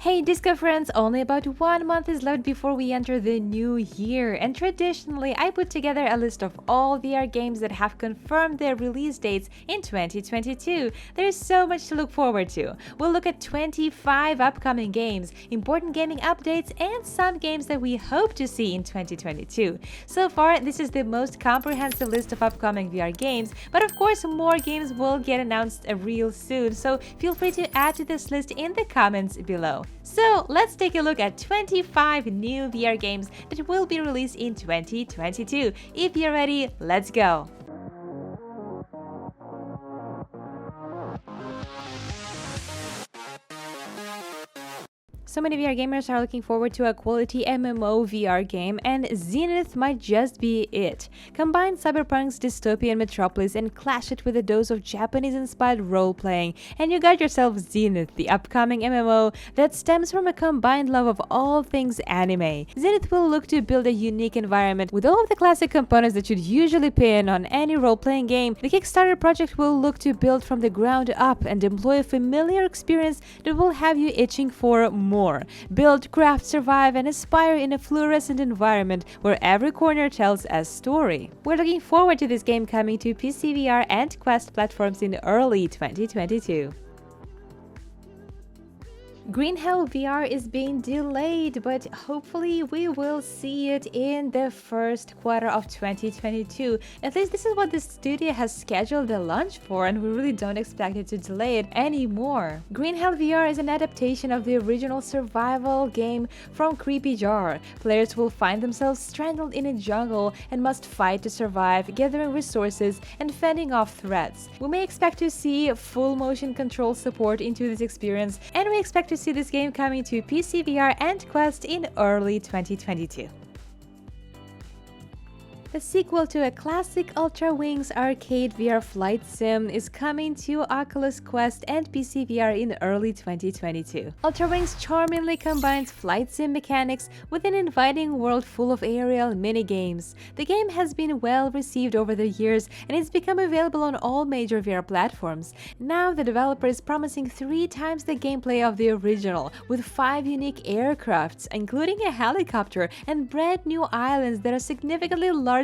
Hey Disco friends, only about 1 month is left before we enter the new year, and traditionally I put together a list of all VR games that have confirmed their release dates in 2022. There's so much to look forward to. We'll look at 25 upcoming games, important gaming updates, and some games that we hope to see in 2022. So far, this is the most comprehensive list of upcoming VR games, but of course more games will get announced real soon, so feel free to add to this list in the comments below. So let's take a look at 25 new VR games that will be released in 2022. If you're ready, let's go! So many VR gamers are looking forward to a quality MMO VR game, and Zenith might just be it. Combine Cyberpunk's dystopian metropolis and clash it with a dose of Japanese-inspired role-playing, and you got yourself Zenith, the upcoming MMO that stems from a combined love of all things anime. Zenith will look to build a unique environment with all of the classic components that you'd usually pin on any role-playing game. The Kickstarter project will look to build from the ground up and employ a familiar experience that will have you itching for more. Build, craft, survive, and aspire in a fluorescent environment where every corner tells a story. We're looking forward to this game coming to PCVR and Quest platforms in early 2022. Green Hell VR is being delayed, but hopefully we will see it in the first quarter of 2022. At least this is what the studio has scheduled the launch for, and we really don't expect it to delay it anymore. Green Hell VR is an adaptation of the original survival game from Creepy Jar. Players will find themselves stranded in a jungle and must fight to survive, gathering resources and fending off threats. We may expect to see full motion control support into this experience, and we expect to see this game coming to PCVR and Quest in early 2022. The sequel to a classic Ultrawings arcade VR flight sim is coming to Oculus Quest and PCVR in early 2022. Ultrawings charmingly combines flight sim mechanics with an inviting world full of aerial minigames. The game has been well received over the years and it's become available on all major VR platforms. Now the developer is promising 3 times the gameplay of the original, with 5 unique aircrafts, including a helicopter, and brand new islands that are significantly larger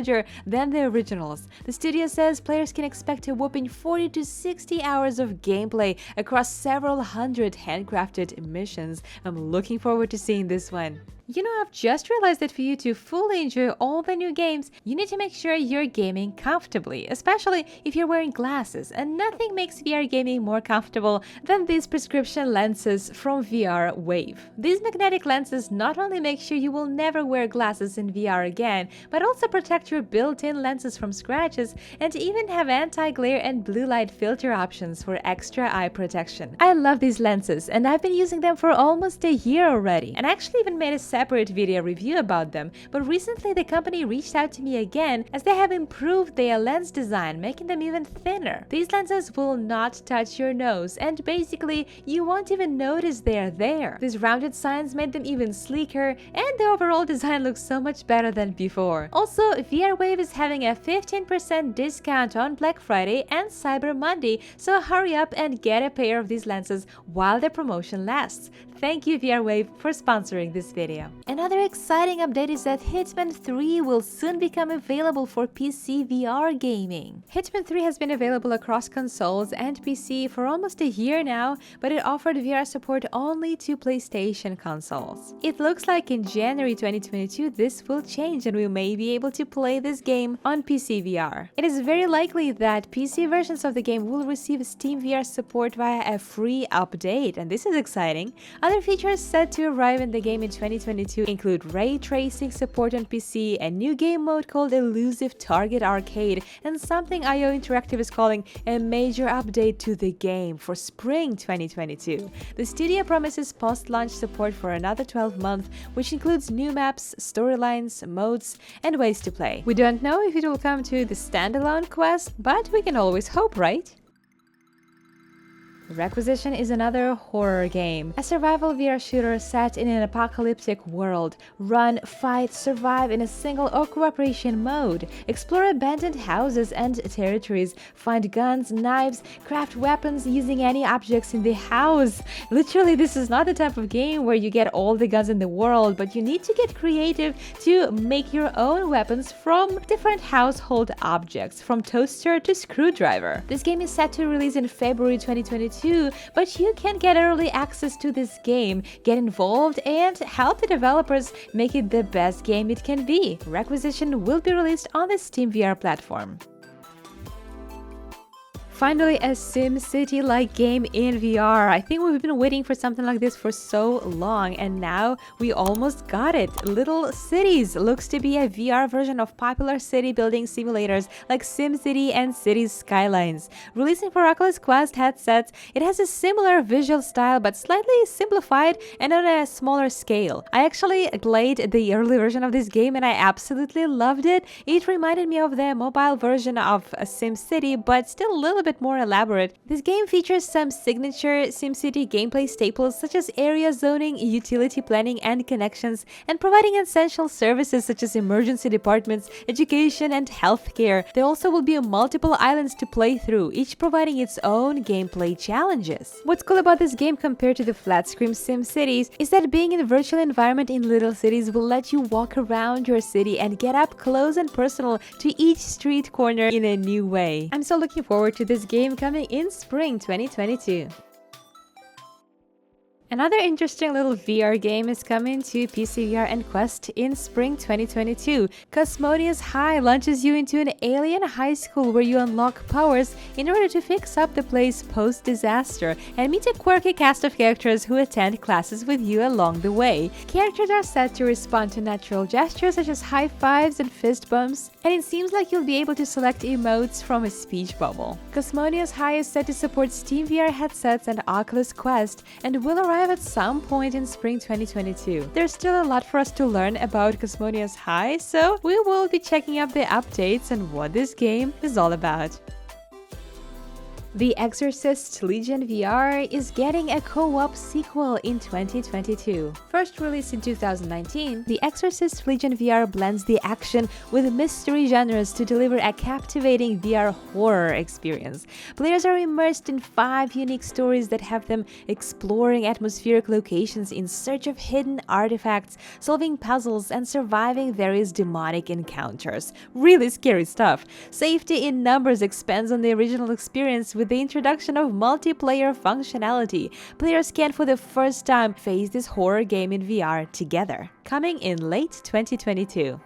than the originals. The studio says players can expect a whopping 40 to 60 hours of gameplay across several hundred handcrafted missions. I'm looking forward to seeing this one. You know, I've just realized that for you to fully enjoy all the new games, you need to make sure you're gaming comfortably, especially if you're wearing glasses, and nothing makes VR gaming more comfortable than these prescription lenses from VR Wave. These magnetic lenses not only make sure you will never wear glasses in VR again, but also protect your built-in lenses from scratches and even have anti-glare and blue light filter options for extra eye protection. I love these lenses, and I've been using them for almost a year already, and actually even made a separate video review about them, but recently the company reached out to me again as they have improved their lens design, making them even thinner. These lenses will not touch your nose, and basically you won't even notice they're there. These rounded signs made them even sleeker, and the overall design looks so much better than before. Also, VR Wave is having a 15% discount on Black Friday and Cyber Monday, so hurry up and get a pair of these lenses while the promotion lasts. Thank you VR Wave for sponsoring this video. Another exciting update is that Hitman 3 will soon become available for PC VR gaming. Hitman 3 has been available across consoles and PC for almost a year now, but it offered VR support only to PlayStation consoles. It looks like in January 2022 this will change and we may be able to play this game on PC VR. It is very likely that PC versions of the game will receive Steam VR support via a free update, and this is exciting. Other features set to arrive in the game in 2022 include ray tracing support on PC, a new game mode called Elusive Target Arcade, and something IO Interactive is calling a major update to the game for spring 2022. The studio promises post-launch support for another 12 months, which includes new maps, storylines, modes, and ways to play. We don't know if it will come to the standalone Quest, but we can always hope, right? Requisition is another horror game, a survival VR shooter set in an apocalyptic world. Run, fight, survive in a single or cooperation mode. Explore abandoned houses and territories. Find guns, knives, craft weapons using any objects in the house. Literally, this is not the type of game where you get all the guns in the world, but you need to get creative to make your own weapons from different household objects, from toaster to screwdriver. This game is set to release in February 2022. But you can get early access to this game, get involved, and help the developers make it the best game it can be. Requisition will be released on the Steam VR platform. Finally, a SimCity-like game in VR. I think we've been waiting for something like this for so long, and now we almost got it. Little Cities looks to be a VR version of popular city building simulators like SimCity and Cities Skylines. Releasing for Oculus Quest headsets, it has a similar visual style but slightly simplified and on a smaller scale. I actually played the early version of this game and I absolutely loved it. It reminded me of the mobile version of SimCity, but still a little bit more elaborate. This game features some signature SimCity gameplay staples such as area zoning, utility planning and connections, and providing essential services such as emergency departments, education and healthcare. There also will be multiple islands to play through, each providing its own gameplay challenges. What's cool about this game compared to the flat-screen SimCities is that being in a virtual environment in Little Cities will let you walk around your city and get up close and personal to each street corner in a new way. I'm so looking forward to this game coming in spring 2022. Another interesting little VR game is coming to PCVR and Quest in spring 2022. Cosmonious High launches you into an alien high school where you unlock powers in order to fix up the place post-disaster and meet a quirky cast of characters who attend classes with you along the way. Characters are set to respond to natural gestures such as high fives and fist bumps, and it seems like you'll be able to select emotes from a speech bubble. Cosmonious High is set to support Steam VR headsets and Oculus Quest and will arrive at some point in spring 2022. There's still a lot for us to learn about Cosmonious High, so we will be checking up the updates and what this game is all about. The Exorcist Legion VR is getting a co-op sequel in 2022. First released in 2019, The Exorcist Legion VR blends the action with mystery genres to deliver a captivating VR horror experience. Players are immersed in 5 unique stories that have them exploring atmospheric locations in search of hidden artifacts, solving puzzles, and surviving various demonic encounters. Really scary stuff. Safety in numbers expands on the original experience with the introduction of multiplayer functionality. Players can for the first time face this horror game in VR together. Coming in late 2022.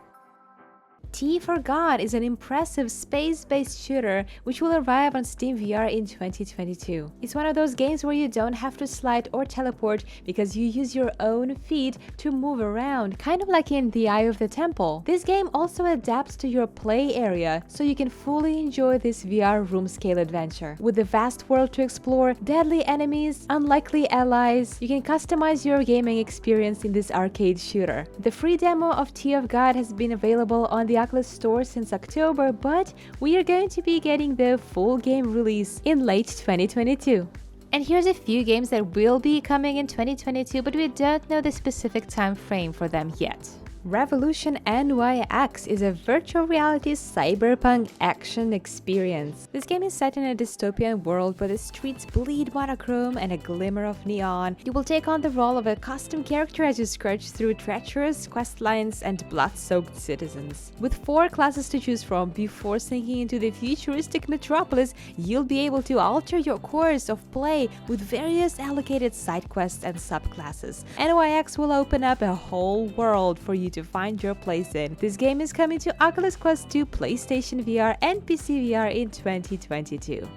T for God is an impressive space-based shooter which will arrive on Steam VR in 2022. It's one of those games where you don't have to slide or teleport because you use your own feet to move around, kind of like in The Eye of the Temple. This game also adapts to your play area, so you can fully enjoy this VR room-scale adventure. With a vast world to explore, deadly enemies, unlikely allies, you can customize your gaming experience in this arcade shooter. The free demo of T of God has been available on the Oculus Store since October, but we are going to be getting the full game release in late 2022. And here's a few games that will be coming in 2022, but we don't know the specific time frame for them yet. Revolution NYX is a virtual reality cyberpunk action experience. This game is set in a dystopian world where the streets bleed monochrome and a glimmer of neon. You will take on the role of a custom character as you scourge through treacherous quest lines and blood-soaked citizens. With 4 classes to choose from before sinking into the futuristic metropolis, you'll be able to alter your course of play with various allocated side quests and subclasses. NYX will open up a whole world for you to find your place in. This game is coming to Oculus Quest 2, PlayStation VR and PCVR in 2022.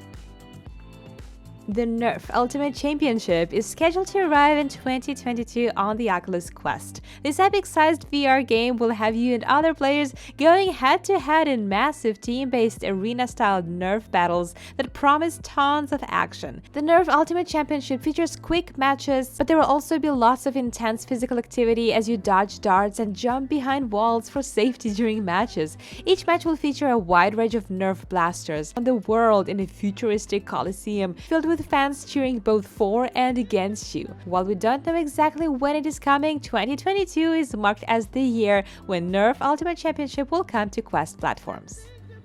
The NERF Ultimate Championship is scheduled to arrive in 2022 on the Oculus Quest. This epic-sized VR game will have you and other players going head-to-head in massive team-based arena-style NERF battles that promise tons of action. The NERF Ultimate Championship features quick matches, but there will also be lots of intense physical activity as you dodge darts and jump behind walls for safety during matches. Each match will feature a wide range of NERF blasters on the world in a futuristic coliseum filled with with fans cheering both for and against you. While we don't know exactly when it is coming, 2022 is marked as the year when NERF Ultimate Championship will come to Quest platforms.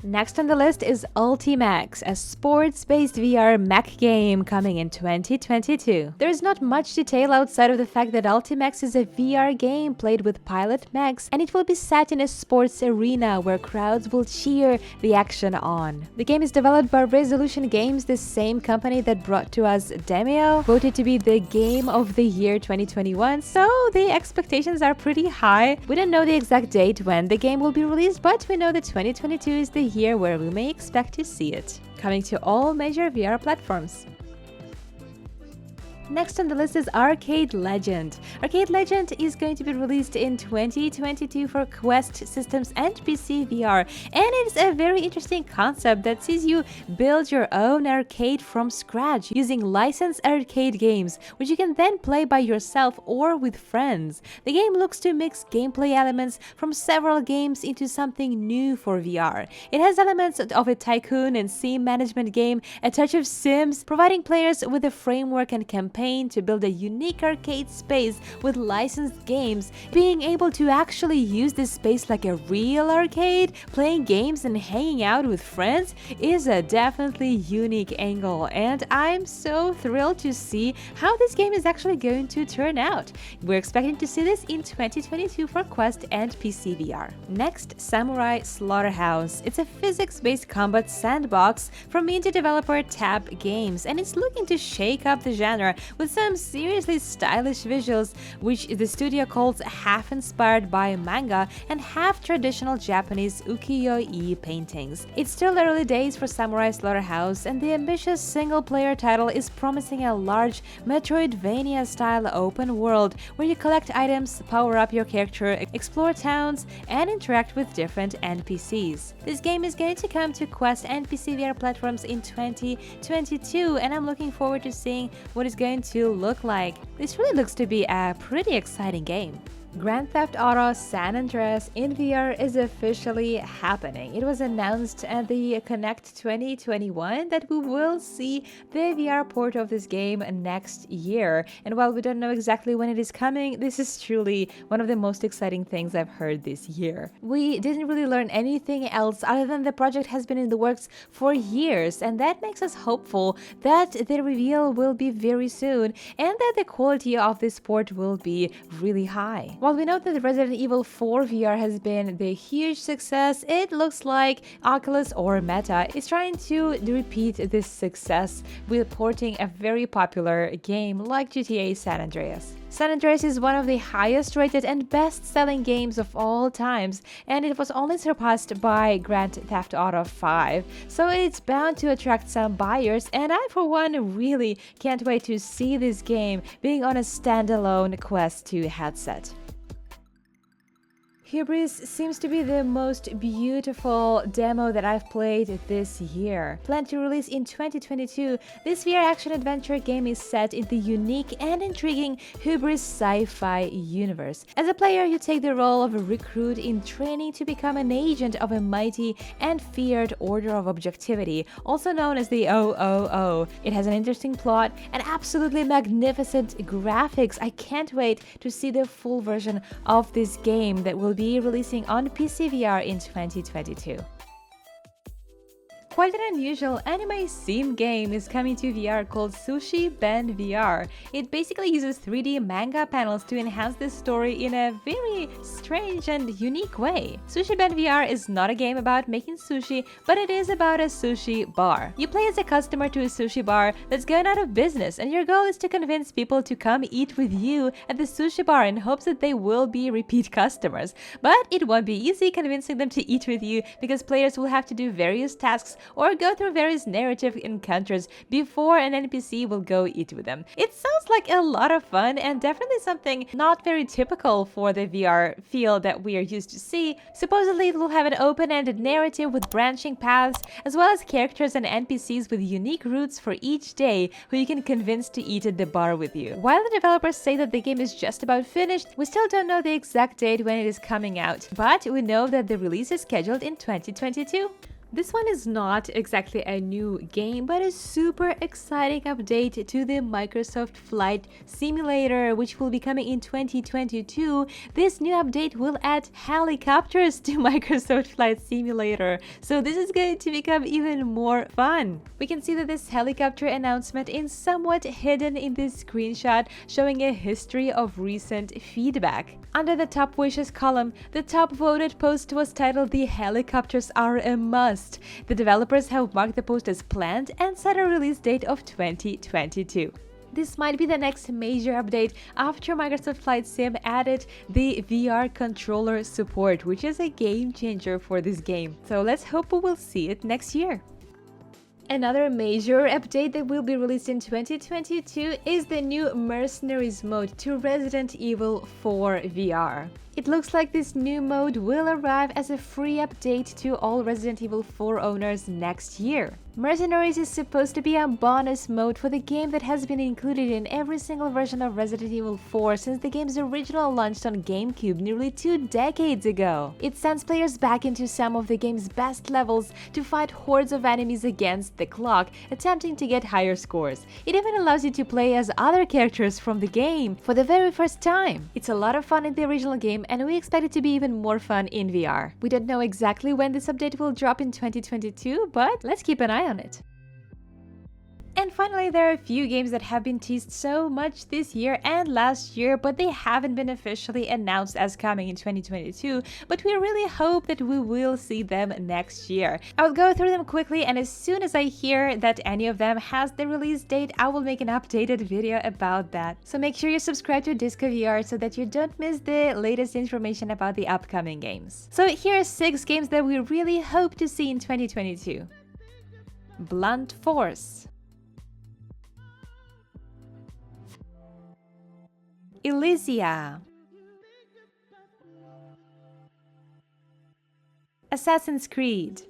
Next on the list is Ultimechs, a sports-based VR mech game coming in 2022. There is not much detail outside of the fact that Ultimechs is a VR game played with pilot mechs, and it will be set in a sports arena where crowds will cheer the action on. The game is developed by Resolution Games, the same company that brought to us Demeo, voted to be the Game of the Year 2021, so the expectations are pretty high. We don't know the exact date when the game will be released, but we know that 2022 is the year where we may expect to see it, coming to all major VR platforms. Next on the list is Arcade Legend. Arcade Legend is going to be released in 2022 for Quest systems and PCVR, and it's a very interesting concept that sees you build your own arcade from scratch using licensed arcade games, which you can then play by yourself or with friends. The game looks to mix gameplay elements from several games into something new for VR. It has elements of a tycoon and sim management game, a touch of Sims, providing players with a framework and campaign to build a unique arcade space with licensed games. Being able to actually use this space like a real arcade, playing games and hanging out with friends is a definitely unique angle, and I'm so thrilled to see how this game is actually going to turn out. We're expecting to see this in 2022 for Quest and PCVR. Next, Samurai Slaughterhouse. It's a physics-based combat sandbox from indie developer Tab Games, and it's looking to shake up the genre with some seriously stylish visuals, which the studio calls half inspired by manga and half traditional Japanese ukiyo-e paintings. It's still early days for Samurai Slaughterhouse, and the ambitious single-player title is promising a large Metroidvania-style open world where you collect items, power up your character, explore towns, and interact with different NPCs. This game is going to come to Quest and PCVR platforms in 2022, and I'm looking forward to seeing what it's going to look like. This really looks to be a pretty exciting game. Grand Theft Auto San Andreas in VR is officially happening. It was announced at the Connect 2021 that we will see the VR port of this game next year. And while we don't know exactly when it is coming, this is truly one of the most exciting things I've heard this year. We didn't really learn anything else other than the project has been in the works for years, and that makes us hopeful that the reveal will be very soon and that the quality of this port will be really high. While we know that Resident Evil 4 VR has been the huge success, it looks like Oculus or Meta is trying to repeat this success with porting a very popular game like GTA San Andreas. San Andreas is one of the highest rated and best-selling games of all times, and it was only surpassed by Grand Theft Auto 5, so it's bound to attract some buyers, and I for one really can't wait to see this game being on a standalone Quest 2 headset. Hubris seems to be the most beautiful demo that I've played this year. Planned to release in 2022, this VR action-adventure game is set in the unique and intriguing Hubris sci-fi universe. As a player, you take the role of a recruit in training to become an agent of a mighty and feared Order of Objectivity, also known as the OOO. It has an interesting plot and absolutely magnificent graphics. I can't wait to see the full version of this game that will be releasing on PCVR in 2022. Quite an unusual anime sim game is coming to VR called Sushi Band VR. It basically uses 3D manga panels to enhance the story in a very strange and unique way. Sushi Band VR is not a game about making sushi, but it is about a sushi bar. You play as a customer to a sushi bar that's going out of business, and your goal is to convince people to come eat with you at the sushi bar in hopes that they will be repeat customers. But it won't be easy convincing them to eat with you, because players will have to do various tasks or go through various narrative encounters before an NPC will go eat with them. It sounds like a lot of fun and definitely something not very typical for the VR feel that we are used to see. Supposedly it will have an open-ended narrative with branching paths, as well as characters and NPCs with unique routes for each day who you can convince to eat at the bar with you. While the developers say that the game is just about finished, we still don't know the exact date when it is coming out, but we know that the release is scheduled in 2022. This one is not exactly a new game, but a super exciting update to the Microsoft Flight Simulator, which will be coming in 2022. This new update will add helicopters to Microsoft Flight Simulator, so this is going to become even more fun. We can see that this helicopter announcement is somewhat hidden in this screenshot, showing a history of recent feedback. Under the top wishes column, the top voted post was titled "The helicopters are a must." The developers have marked the post as planned and set a release date of 2022. This might be the next major update after Microsoft Flight Sim added the VR controller support, which is a game changer for this game. So let's hope we will see it next year. Another major update that will be released in 2022 is the new Mercenaries mode to Resident Evil 4 VR. It looks like this new mode will arrive as a free update to all Resident Evil 4 owners next year. Mercenaries is supposed to be a bonus mode for the game that has been included in every single version of Resident Evil 4 since the game's original launched on GameCube nearly 2 decades ago. It sends players back into some of the game's best levels to fight hordes of enemies against the clock, attempting to get higher scores. It even allows you to play as other characters from the game for the very first time. It's a lot of fun in the original game, and we expect it to be even more fun in VR. We don't know exactly when this update will drop in 2022, but let's keep an eye on it. And finally, there are a few games that have been teased so much this year and last year, but they haven't been officially announced as coming in 2022, but we really hope that we will see them next year. I will go through them quickly, and as soon as I hear that any of them has the release date, I will make an updated video about that. So make sure you subscribe to Disco VR so that you don't miss the latest information about the upcoming games. So here are 6 games that we really hope to see in 2022. Blunt Force, Ilysia, Assassin's Creed,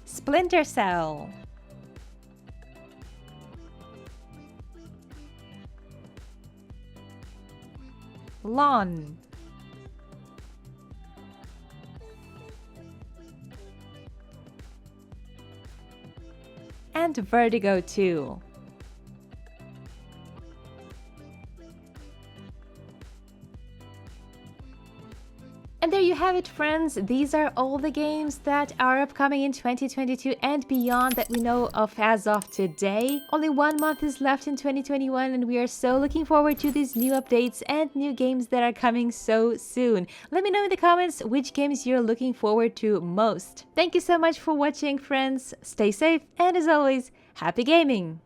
Splinter Cell, Lonn, and Vertigo 2. And there you have it, friends. These are all the games that are upcoming in 2022 and beyond that we know of as of today. Only 1 month is left in 2021, and we are so looking forward to these new updates and new games that are coming so soon. Let me know in the comments which games you're looking forward to most. Thank you so much for watching, friends. Stay safe, and as always, happy gaming!